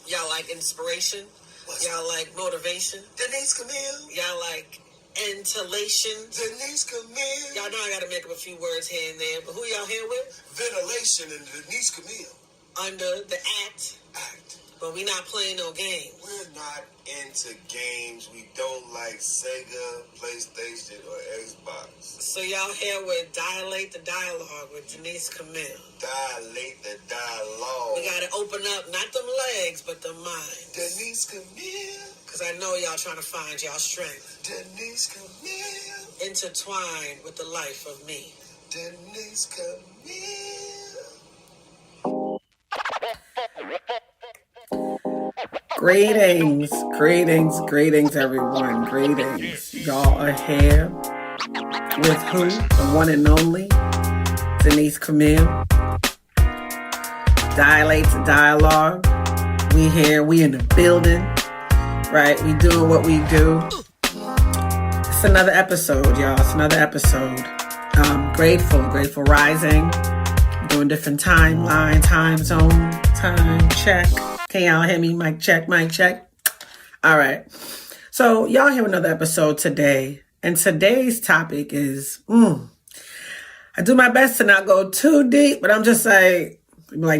Y'all like inspiration? Y'all like motivation? Denise Camille. Y'all like inhalation? Denise Camille. Y'all know I gotta make up a few words here and there, but who y'all here with? Ventilation and Denise Camille. Under the act. Act. But we not playing no games. We're not into games. We don't like Sega, PlayStation, or Xbox. So y'all here with Dilate the Dialogue with Denise Camille. Dilate the dialogue. We gotta open up, not them legs, but the mind. Denise Camille. Because I know y'all trying to find y'all strength. Denise Camille. Intertwined with the life of me. Denise Camille. Greetings, everyone. Greetings. Y'all are here with who? The one and only Denise Camille. Dilate the Dialogue. We here. We in the building. Right? We doing what we do. It's another episode, y'all. It's another episode. Grateful rising. Doing different timeline, time zone, time check. Can y'all hear me? Mic check. All right. So y'all hear another episode today. And today's topic is, I do my best to not go too deep, but I'm just like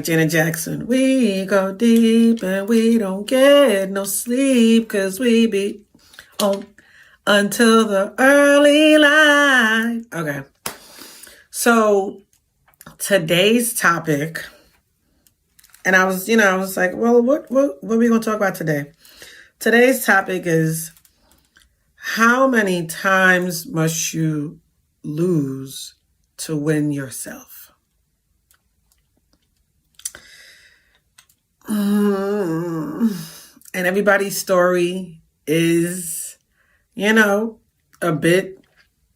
Janet Jackson. We go deep and we don't get no sleep because we be on until the early light. Okay. So today's topic, and I was like, well, what are we going to talk about today? Today's topic is, how many times must you lose to win yourself? And everybody's story is, a bit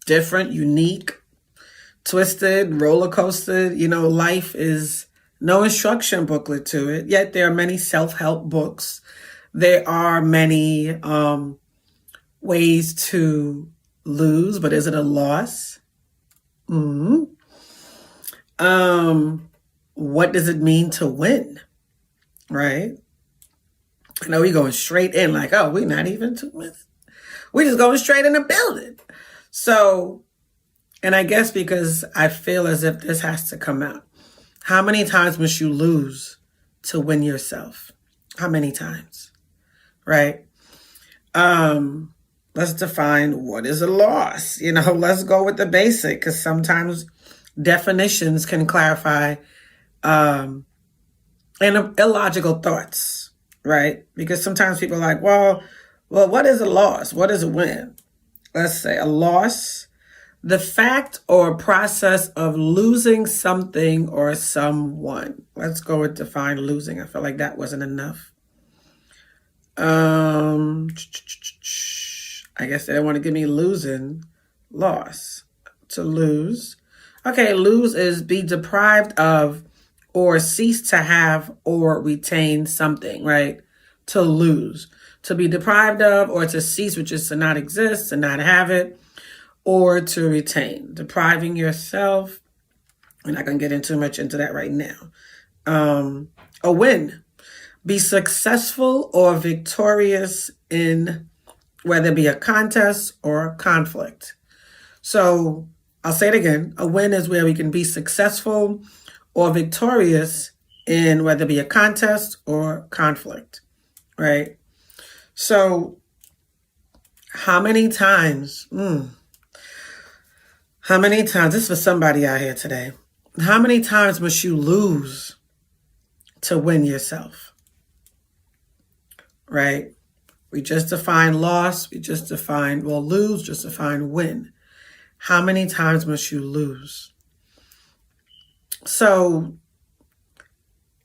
different, unique, twisted, roller coaster. Life is no instruction booklet to it, yet there are many self-help books. There are many ways to lose, but is it a loss? What does it mean to win? Right? I know we're going straight in like, we're not even 2 minutes. We're just going straight in the building. So, and I guess because I feel as if this has to come out. How many times must you lose to win yourself? How many times? Right? Let's define what is a loss. Let's go with the basic, because sometimes definitions can clarify illogical thoughts, right? Because sometimes people are like, well, what is a loss? What is a win? Let's say a loss, the fact or process of losing something or someone. Let's go with define losing. I feel like that wasn't enough. I guess they don't want to give me losing. Loss. To lose. Okay, lose is be deprived of or cease to have or retain something, right? To lose. To be deprived of or to cease, which is to not exist, to not have it, or to retain. Depriving yourself. We're not going to get into much into that right now. A win. Be successful or victorious in whether it be a contest or a conflict. So I'll say it again. A win is where we can be successful or victorious in whether it be a contest or conflict, right? So how many times, this is for somebody out here today, how many times must you lose to win yourself, right? We just defined loss, lose, just define win. How many times must you lose? So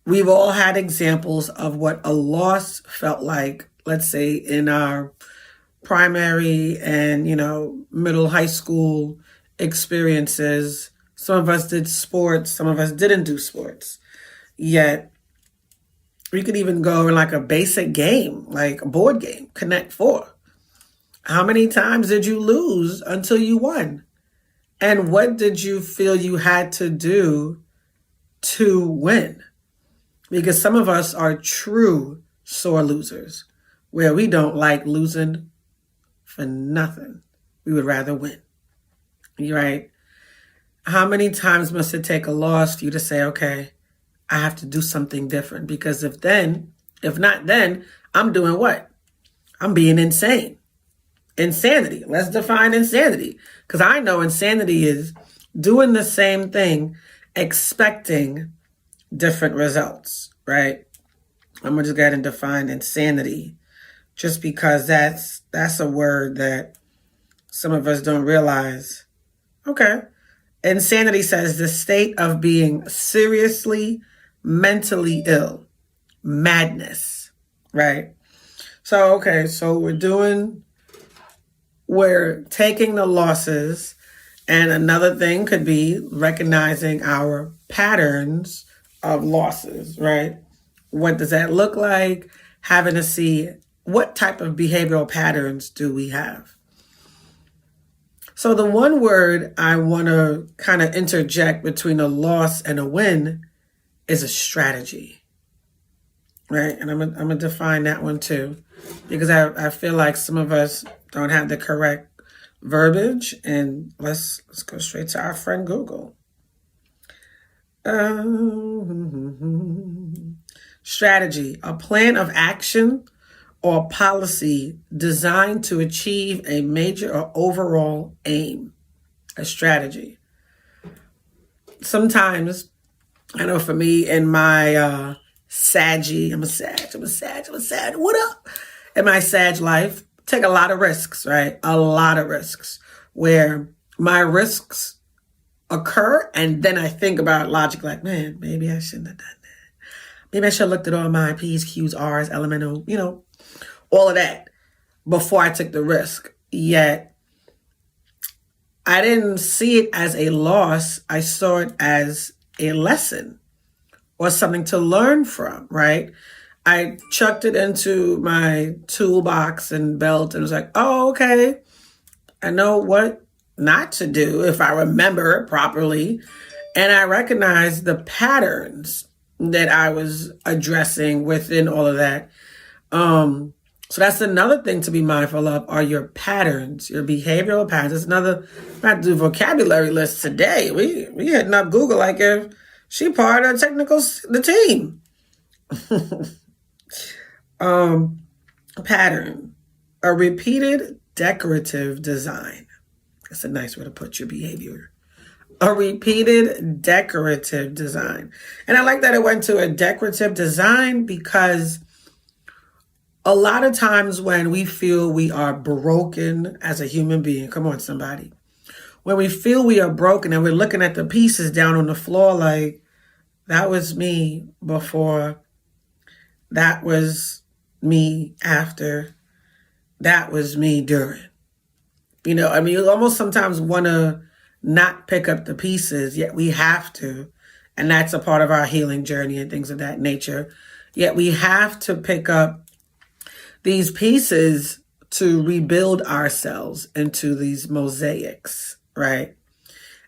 we've all had examples of what a loss felt like, let's say in our primary and, middle high school experiences. Some of us did sports, some of us didn't do sports. Yet we could even go in like a basic game, like a board game, Connect Four. How many times did you lose until you won? And what did you feel you had to do to win? Because some of us are true sore losers, where we don't like losing for nothing. We would rather win. Right? How many times must it take a loss for you to say, okay, I have to do something different? Because if not then, I'm doing what? I'm being insane. Insanity. Let's define insanity. Because I know insanity is doing the same thing, expecting different results, right? I'm going to just go ahead and define insanity, just because that's a word that some of us don't realize. Okay. Insanity says the state of being seriously mentally ill. Madness, right? So we're taking the losses, and another thing could be recognizing our patterns of losses, right? What does that look like? Having to see what type of behavioral patterns do we have. So the one word I want to kind of interject between a loss and a win is a strategy, right? And I'm gonna define that one too, because I feel like some of us don't have the correct verbiage. And let's go straight to our friend Google. Strategy, a plan of action or policy designed to achieve a major or overall aim. A strategy. Sometimes, I know for me in my Saggy, I'm a Sag, what up? In my Sag life, take a lot of risks, right? A lot of risks, where my risks occur and then I think about logic like, man, maybe I shouldn't have done that. Maybe I should have looked at all my P's, Q's, R's, elemental, all of that before I took the risk. Yet I didn't see it as a loss. I saw it as a lesson or something to learn from, right? I chucked it into my toolbox and belt and was like, oh, okay, I know what not to do if I remember it properly. And I recognized the patterns that I was addressing within all of that. So that's another thing to be mindful of, are your patterns, your behavioral patterns. It's another, I have to do vocabulary list today. We hitting up Google like if she part of the team. Pattern, a repeated decorative design. That's a nice way to put your behavior. A repeated decorative design. And I like that it went to a decorative design, because a lot of times when we feel we are broken as a human being, come on somebody, when we feel we are broken and we're looking at the pieces down on the floor like, that was me before, that was me after, that was me during. You almost sometimes want to not pick up the pieces, yet we have to. And that's a part of our healing journey and things of that nature. Yet we have to pick up these pieces to rebuild ourselves into these mosaics, right?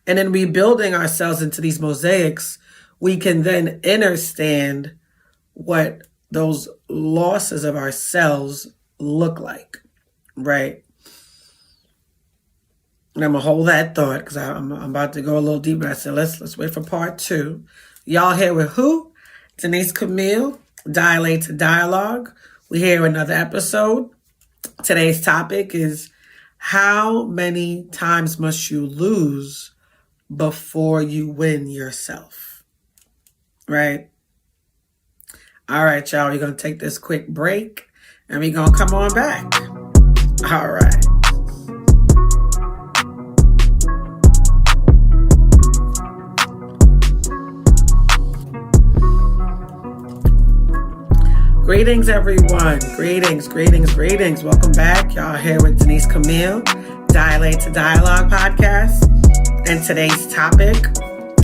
And in rebuilding ourselves into these mosaics, we can then understand what those losses of ourselves look like, right? And I'm going to hold that thought because I'm about to go a little deeper. I said, let's wait for part 2. Y'all here with who? Denise Camille, Dilate to Dialogue. We're here with another episode. Today's topic is, how many times must you lose before you win yourself? Right? All right, y'all. We're going to take this quick break and we're going to come on back. All right. Greetings, everyone. Greetings. Welcome back. Y'all here with Denise Camille, Dilate to Dialogue podcast. And today's topic,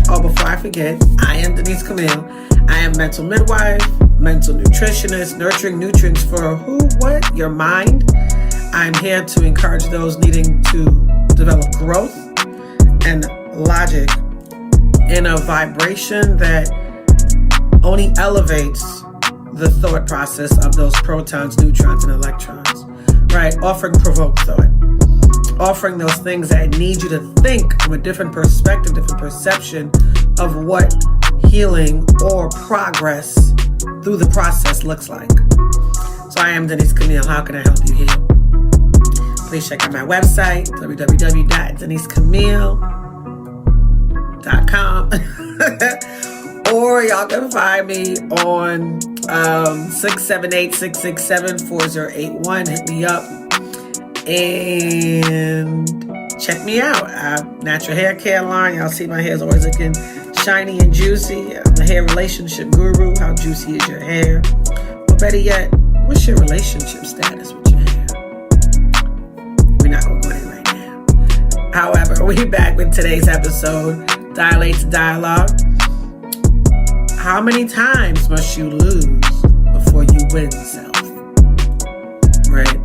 before I forget, I am Denise Camille. I am mental midwife, mental nutritionist, nurturing nutrients for who, what, your mind. I'm here to encourage those needing to develop growth and logic in a vibration that only elevates the thought process of those protons, neutrons, and electrons, right? Offering provoked thought. Offering those things that need you to think from a different perspective, different perception of what healing or progress through the process looks like. So I am Denise Camille. How can I help you heal? Please check out my website, www.denisecamille.com. Or y'all can find me on 678-667-4081. Hit me up and check me out. Natural hair care line. Y'all see my hair is always looking shiny and juicy. I'm the hair relationship guru. How juicy is your hair? Or better yet, what's your relationship status with your hair? We're not going to go there right now. However, we're back with today's episode, Dilate to Dialogue. How many times must you lose before you win, self? Right?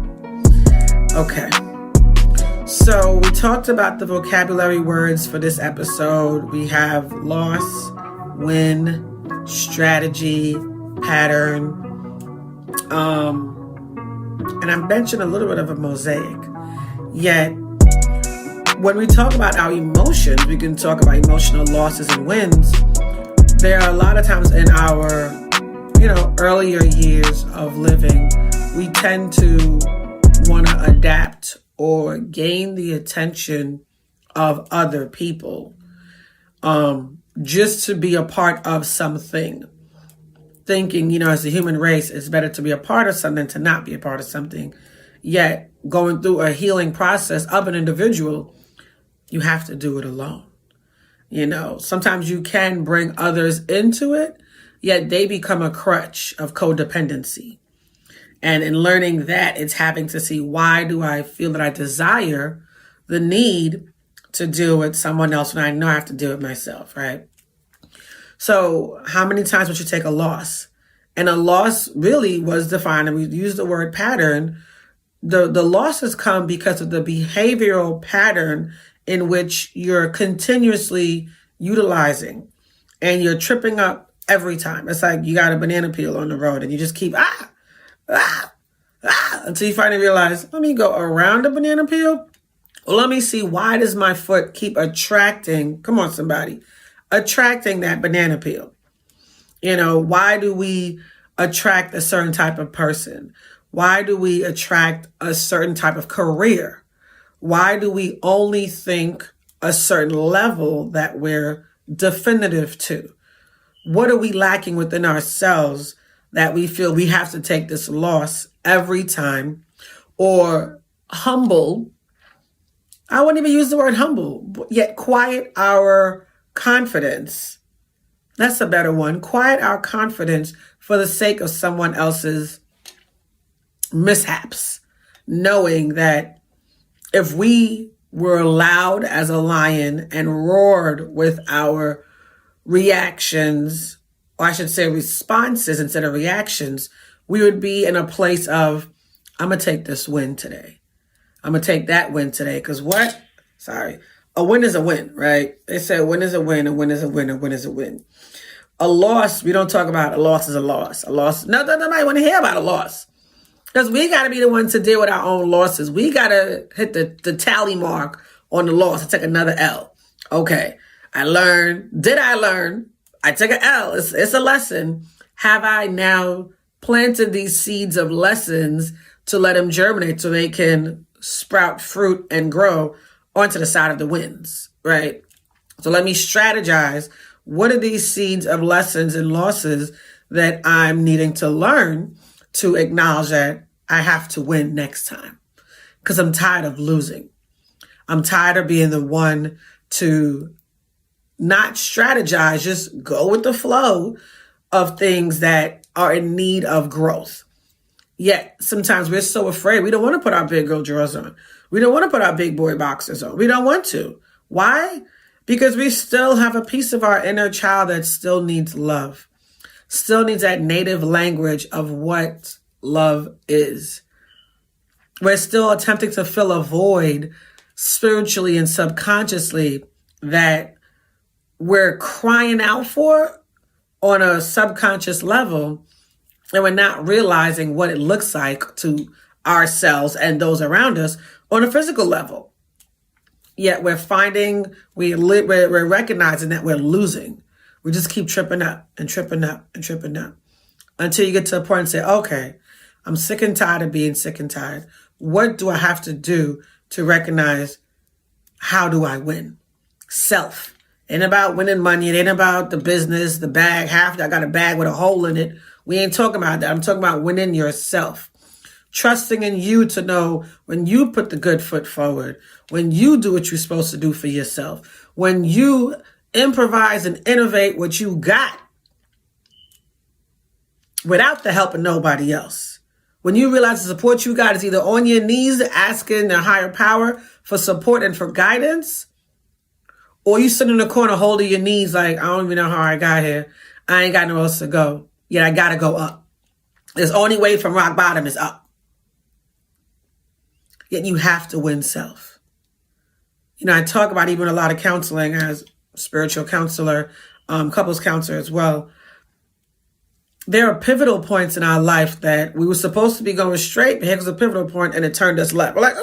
Okay. So we talked about the vocabulary words for this episode. We have loss, win, strategy, pattern. And I mentioned a little bit of a mosaic. Yet, when we talk about our emotions, we can talk about emotional losses and wins. There are a lot of times in our, earlier years of living, we tend to want to adapt or gain the attention of other people, just to be a part of something. Thinking, as a human race, it's better to be a part of something than to not be a part of something. Yet, going through a healing process of an individual, you have to do it alone. Sometimes you can bring others into it, yet they become a crutch of codependency. And in learning that, it's having to see, why do I feel that I desire the need to deal with someone else when I know I have to deal with myself, right? So how many times would you take a loss? And a loss really was defined, and we use the word pattern. The losses come because of the behavioral pattern in which you're continuously utilizing, and you're tripping up every time. It's like you got a banana peel on the road and you just keep until you finally realize, let me go around the banana peel. Well, let me see, why does my foot keep attracting, come on somebody, attracting that banana peel? Why do we attract a certain type of person? Why do we attract a certain type of career? Why do we only think a certain level that we're definitive to? What are we lacking within ourselves that we feel we have to take this loss every time? Or humble, I wouldn't even use the word humble, yet quiet our confidence. That's a better one. Quiet our confidence for the sake of someone else's mishaps, knowing that if we were loud as a lion and roared with our reactions, or I should say responses instead of reactions, we would be in a place of, I'm going to take this win today. I'm going to take that win today. Because a win is a win, right? They say a win is a win, a win is a win, a win is a win. A loss, we don't talk about a loss is a loss. A loss, nobody want to hear about a loss. Because we got to be the ones to deal with our own losses. We got to hit the tally mark on the loss and take another L. Okay, I learned. Did I learn? I took an L. It's a lesson. Have I now planted these seeds of lessons to let them germinate so they can sprout fruit and grow onto the side of the wins, right? So let me strategize. What are these seeds of lessons and losses that I'm needing to learn to acknowledge that I have to win next time? Because I'm tired of losing. I'm tired of being the one to not strategize, just go with the flow of things that are in need of growth. Yet sometimes we're so afraid. We don't want to put our big girl drawers on. We don't want to put our big boy boxers on. We don't want to. Why? Because we still have a piece of our inner child that still needs love, still needs that native language of what love is. We're still attempting to fill a void spiritually and subconsciously that we're crying out for on a subconscious level, And we're not realizing what it looks like to ourselves and those around us on a physical level. Yet we're recognizing that we're losing. We just keep tripping up and tripping up and tripping up until you get to a point and say, okay, I'm sick and tired of being sick and tired. What do I have to do to recognize how do I win? Self. Ain't about winning money. It ain't about the business, the bag. Half I got a bag with a hole in it. We ain't talking about that. I'm talking about winning yourself. Trusting in you to know when you put the good foot forward, when you do what you're supposed to do for yourself, when you improvise and innovate what you got without the help of nobody else. When you realize the support you got is either on your knees asking the higher power for support and for guidance, or you sit in the corner holding your knees like, I don't even know how I got here. I ain't got nowhere else to go. Yet I got to go up. There's only way from rock bottom is up. Yet you have to win self. You know, I talk about even a lot of counseling as a spiritual counselor, couples counselor as well. There are pivotal points in our life that we were supposed to be going straight, but here was a pivotal point and it turned us left. We're like,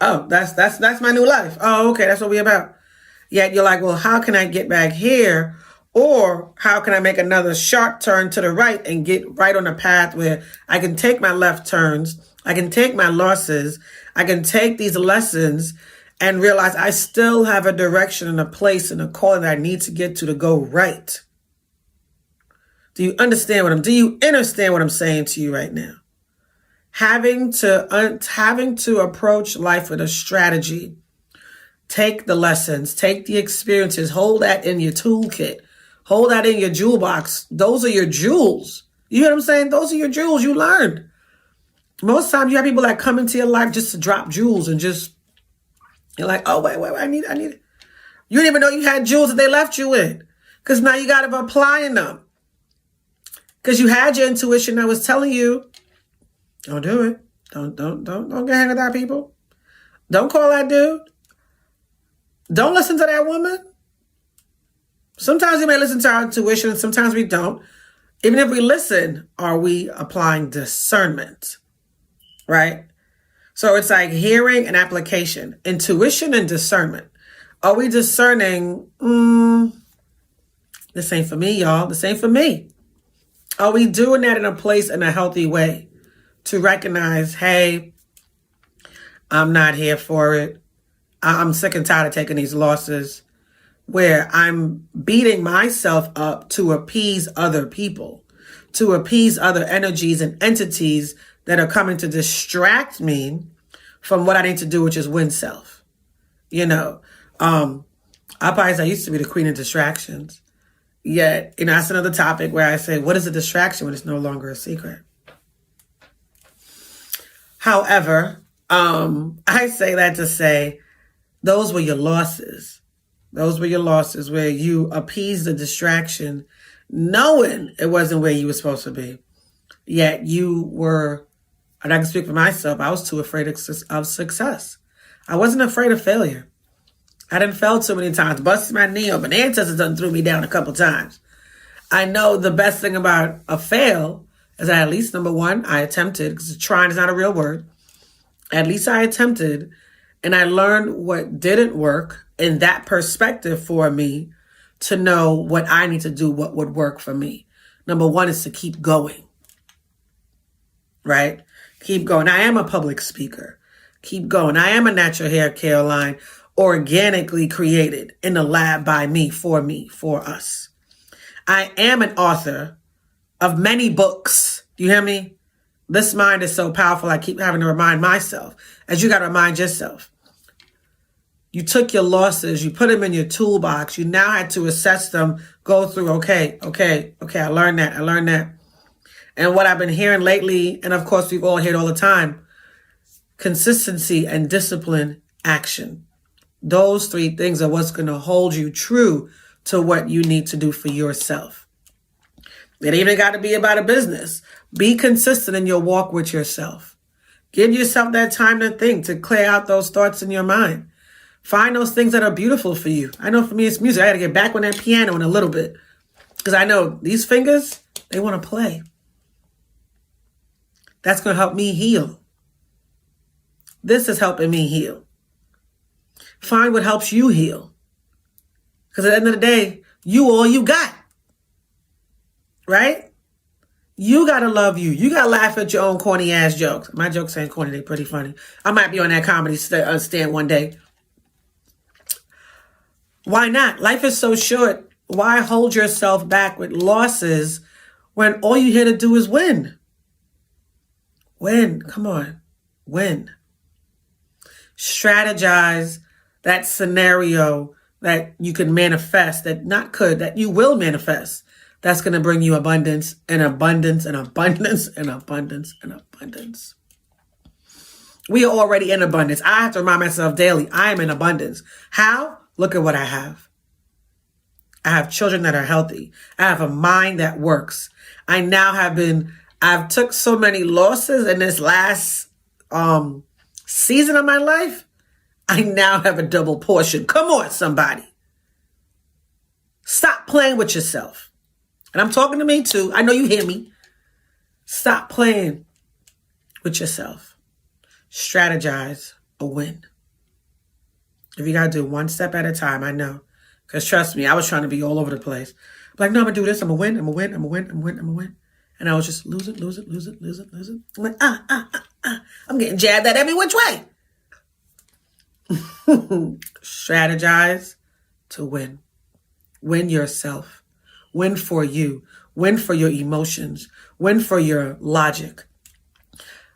oh, that's my new life. Oh, okay, that's what we're about. Yet you're like, well, how can I get back here? Or how can I make another sharp turn to the right and get right on a path where I can take my left turns, I can take my losses, I can take these lessons and realize I still have a direction and a place and a calling that I need to get to go right. Do you understand do you understand what I'm saying to you right now? Having to approach life with a strategy. Take the lessons, take the experiences, hold that in your toolkit. Hold that in your jewel box. Those are your jewels. You hear what I'm saying? Those are your jewels you learned. Most times you have people that come into your life just to drop jewels and just, you're like, oh, wait, I need it. You didn't even know you had jewels that they left you with. Because now you got to be applying them. Because you had your intuition that was telling you, don't do it. Don't get hang with that people. Don't call that dude. Don't listen to that woman. Sometimes we may listen to our intuition and sometimes we don't. Even if we listen, are we applying discernment? Right? So it's like hearing and application, intuition and discernment. Are we discerning, this ain't for me, y'all. This ain't for me. Are we doing that in a place in a healthy way to recognize, hey, I'm not here for it. I'm sick and tired of taking these losses where I'm beating myself up to appease other people, to appease other energies and entities that are coming to distract me from what I need to do, which is win self. You know, I used to be the queen of distractions. Yet, you know, that's another topic where I say, what is a distraction when it's no longer a secret? However, I say that to say, those were your losses. Those were your losses where you appeased the distraction, knowing it wasn't where you were supposed to be. Yet you were, and I can speak for myself, I was too afraid of success. I wasn't afraid of failure. I didn't fail too many times, busted my knee open. Ancestors done threw me down a couple times. I know the best thing about a fail is that at least, number one, I attempted, because trying is not a real word. At least I attempted, and I learned what didn't work in that perspective for me to know what I need to do, what would work for me. Number one is to keep going, right? Keep going. I am a public speaker. Keep going. I am a natural hair care line, organically created in the lab by me, for us. I am an author of many books. Do you hear me? This mind is so powerful. I keep having to remind myself, as you got to remind yourself. You took your losses, you put them in your toolbox. You now had to assess them, go through, okay, I learned that. And what I've been hearing lately, and of course we've all heard all the time, consistency and discipline, action. Those three things are what's going to hold you true to what you need to do for yourself. It even got to be about a business. Be consistent in your walk with yourself. Give yourself that time to think, to clear out those thoughts in your mind. Find those things that are beautiful for you. I know for me, it's music. I got to get back on that piano in a little bit. Because I know these fingers, They want to play. That's going to help me heal. This is helping me heal. Find what helps you heal. Because at the end of the day, you all you got. Right? You got to love you. You got to laugh at your own corny ass jokes. My jokes ain't corny. They're pretty funny. I might be on that comedy stand one day. Why not? Life is so short. Why hold yourself back with losses when all you here to do is win? Win. Come on. Win. Strategize that scenario that you can manifest, that you will manifest. That's going to bring you abundance and abundance and abundance and abundance and abundance. We are already in abundance. I have to remind myself daily, I am in abundance. How? Look at what I have. I have children that are healthy. I have a mind that works. I've took so many losses in this last season of my life. I now have a double portion. Come on, somebody. Stop playing with yourself. And I'm talking to me too. I know you hear me. Stop playing with yourself. Strategize a win. If you got to do one step at a time, I know. Because trust me, I was trying to be all over the place. I'm like, no, I'm going to do this. I'm going to win. I'm going to win. I'm going to win. I'm going to win. And I was just lose it. I'm like, I'm getting jabbed at every which way. Strategize to win. Win yourself. Win for you. Win for your emotions. Win for your logic.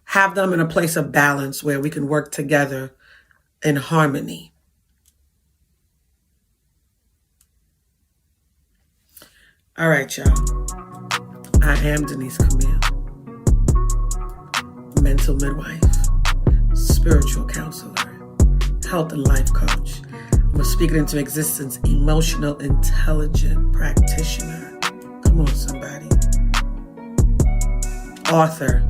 Have them in a place of balance where we can work together in harmony. All right, y'all. I am Denise Camille, mental midwife, spiritual counselor, health and life coach. I'm a speaking into existence, emotional intelligent practitioner. Come on, somebody. Author,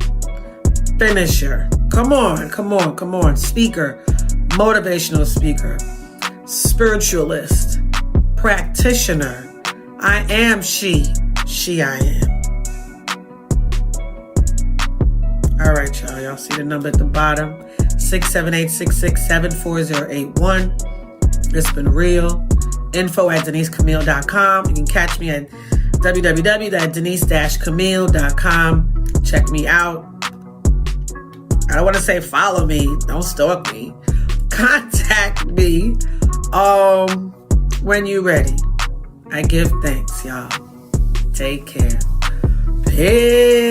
finisher. Come on. Speaker, motivational speaker, spiritualist, practitioner. I am she I am. All right, y'all. Y'all see the number at the bottom, 678-667-4081. It's been real. info@denisecamille.com. You can catch me at www.denise-camille.com. Check me out. I don't want to say follow me. Don't stalk me. Contact me when you're ready. I give thanks, y'all. Take care. Peace.